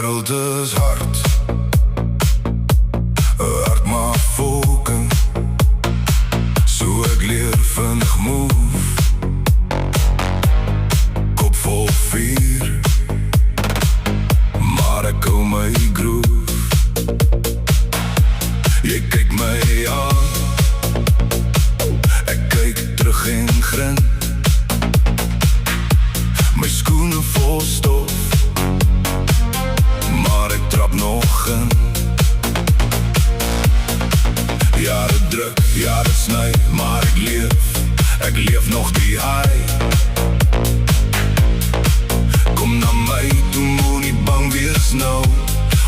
wêreld is hard, hard maar volken. So ek leer vinnig move, kop vol vuur, maar ek hou my groove. Jy kyk my aan, ek kyk terug en grin. My skoene vol stof, maar ek trap nog in. Ja, dit druk, ja, dit sny, maar ek leef nog die high. Kom na my toe, moenie bang wees nou.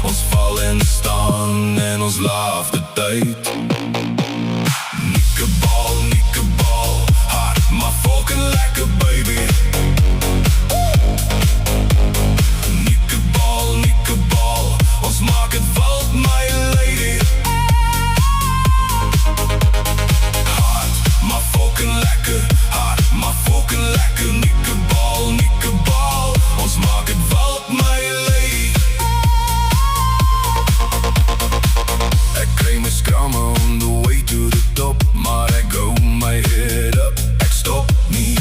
Ons val en staan en ons laaf de tyd. Nieke bal, hard maar fucking lekker baby. Nieke bal, ons maak het wild my lady. Hard maar fucking lekker, hard maar fucking lekker. Nieke bal, ons maak het wild my lady. Ek kry my skramme on the way to the top, maar ek hou my head up. Ek stop nie.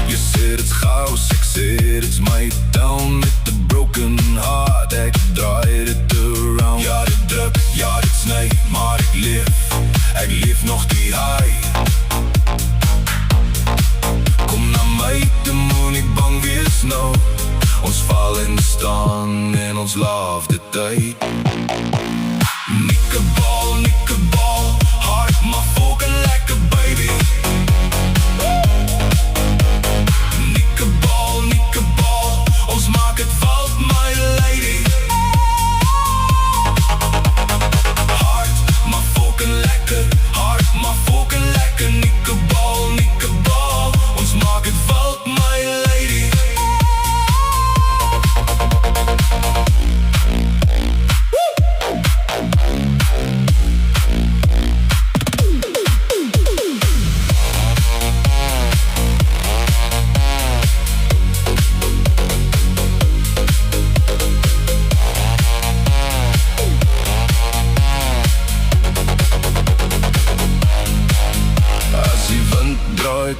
You said it's chaos, ek said it's my town. Met a broken heart, ek draai dit around. Ja, dit druk, ja, dit sny, maar ek leef nog die high. Kom na my toe, moenie bang wees nou. Ons val en staan en ons laaf de tyd. Nieke bal, hard maar fucking lekker baby. Nieke bal, ons maak het wild my lady. Hard maar fucking lekker, hard maar fucking lekker. Nieke bal, ons maak het wild my lady.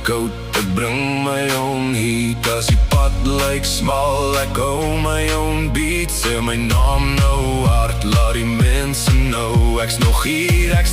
Koud, ek bring my own heat. As die pad lyk smal, ek hou my own beat. Sê my naam nou hard, laat die mense know. Ek's nog hier, ek's